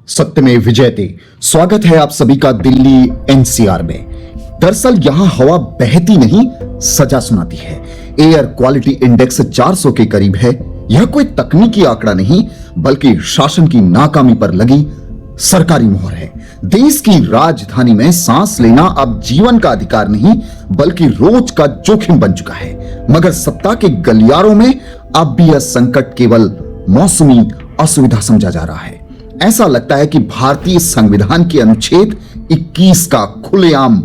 सत्यमेव विजयते। स्वागत है आप सभी का दिल्ली एनसीआर में। दरअसल यहां हवा बहती नहीं, सजा सुनाती है। एयर क्वालिटी इंडेक्स 400 के करीब है। यह कोई तकनीकी आंकड़ा नहीं, बल्कि शासन की नाकामी पर लगी सरकारी मोहर है। देश की राजधानी में सांस लेना अब जीवन का अधिकार नहीं, बल्कि रोज का जोखिम बन चुका है। मगर सत्ता के गलियारों में अब भी यह संकट केवल मौसमी असुविधा समझा जा रहा है। ऐसा लगता है कि भारतीय संविधान के अनुच्छेद 21 का खुलेआम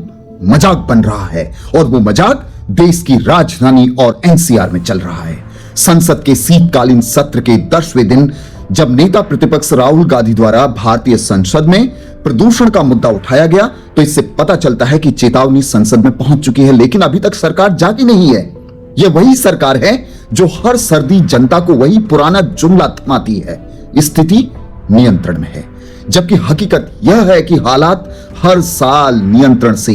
मजाक बन रहा है, और वो मजाक देश की राजधानी और एनसीआर में चल रहा है। संसद के शीतकालीन सत्र के 10वें दिन जब नेता प्रतिपक्ष राहुल गांधी द्वारा भारतीय संसद में प्रदूषण का मुद्दा उठाया गया, तो इससे पता चलता है कि चेतावनी संसद में पहुंच चुकी है, लेकिन अभी तक सरकार जागी नहीं है। यह वही सरकार है जो हर सर्दी जनता को वही पुराना जुमला थमाती है, स्थिति नियंत्रण में है। जबकि हकीकत यह है कि हालात हर साल नियंत्रण से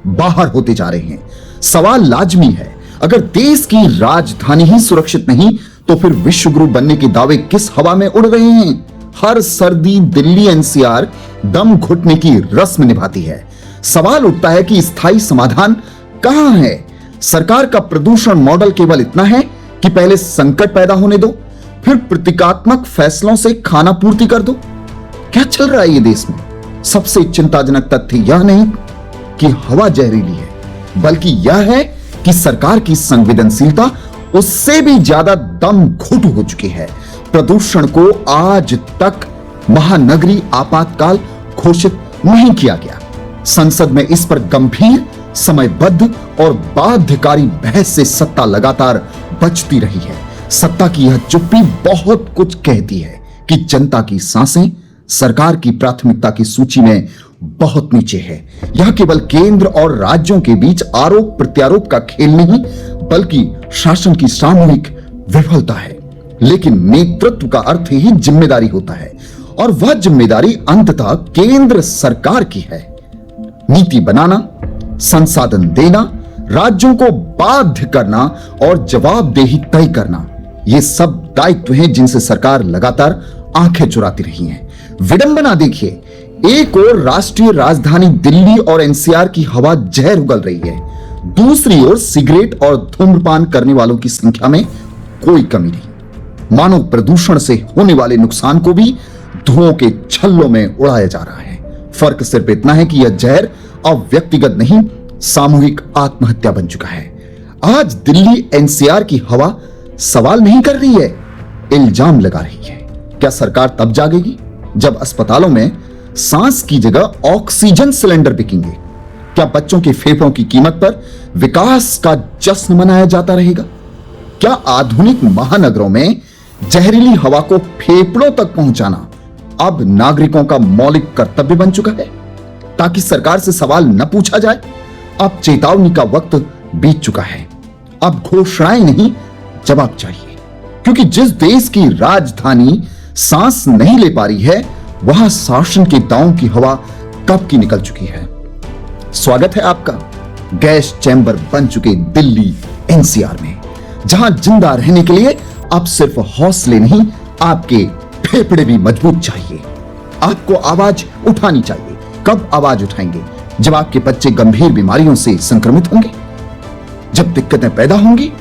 बाहर होते जा रहे हैं। सवाल लाजमी है, अगर देश की राजधानी ही सुरक्षित नहीं, तो फिर विश्व गुरु बनने के दावे किस हवा में उड़ रहे हैं? हर सर्दी दिल्ली एनसीआर दम घुटने की रस्म निभाती है। सवाल उठता है कि स्थायी समाधान कहां है? सरकार का प्रदूषण मॉडल केवल इतना है कि पहले संकट पैदा होने दो, फिर प्रतीकात्मक फैसलों से खाना पूर्ति कर दो। क्या चल रहा है ये देश में? सबसे चिंताजनक तथ्य यह नहीं कि हवा जहरीली है, बल्कि यह है कि सरकार की संवेदनशीलता उससे भी ज्यादा दम घुट हो चुकी है। प्रदूषण को आज तक महानगरीय आपातकाल घोषित नहीं किया गया। संसद में इस पर गंभीर, समयबद्ध और बाध्यकारी बहस से सत्ता लगातार बचती रही है। सत्ता की यह चुप्पी बहुत कुछ कहती है कि जनता की सांसें सरकार की प्राथमिकता की सूची में बहुत नीचे है। यह केवल केंद्र और राज्यों के बीच आरोप प्रत्यारोप का खेल नहीं, बल्कि शासन की सामूहिक विफलता है। लेकिन नेतृत्व का अर्थ ही जिम्मेदारी होता है, और वह जिम्मेदारी अंततः केंद्र सरकार की है। नीति बनाना, संसाधन देना, राज्यों को बाध्य करना और जवाबदेही तय करना, ये सब दायित्व हैं जिनसे सरकार लगातार आंखें चुराती रही है। विडंबना देखिए, एक ओर राष्ट्रीय राजधानी दिल्ली और एनसीआर की हवा जहर उगल रही है, दूसरी ओर सिगरेट और धूम्रपान करने वालों की संख्या में कोई कमी नहीं। मानव प्रदूषण से होने वाले नुकसान को भी धुओं के छल्लों में उड़ाया जा रहा है। फर्क सिर्फ इतना है कि यह जहर अब व्यक्तिगत नहीं, सामूहिक आत्महत्या बन चुका है। आज दिल्ली एनसीआर की हवा सवाल नहीं कर रही है, इल्जाम लगा रही है। क्या सरकार तब जागेगी जब अस्पतालों में सांस की जगह ऑक्सीजन सिलेंडर बिकेंगे? क्या बच्चों के फेफड़ों की कीमत पर विकास का जश्न मनाया जाता रहेगा? क्या आधुनिक महानगरों में जहरीली हवा को फेफड़ों तक पहुंचाना अब नागरिकों का मौलिक कर्तव्य बन चुका है, ताकि सरकार से सवाल न पूछा जाए? अब चेतावनी का वक्त बीत चुका है। अब घोषणाएं नहीं, जवाब चाहिए। क्योंकि जिस देश की राजधानी सांस नहीं ले पा रही है, वहां शासन के दांव की हवा कब की निकल चुकी है। स्वागत है आपका गैस चैंबर बन चुके दिल्ली एनसीआर में, जहां जिंदा रहने के लिए अब सिर्फ हौसले नहीं, आपके फेफड़े भी मजबूत चाहिए। आपको आवाज उठानी चाहिए। कब आवाज उठाएंगे? जब आपके बच्चे गंभीर बीमारियों से संक्रमित होंगे, जब दिक्कतें पैदा होंगी,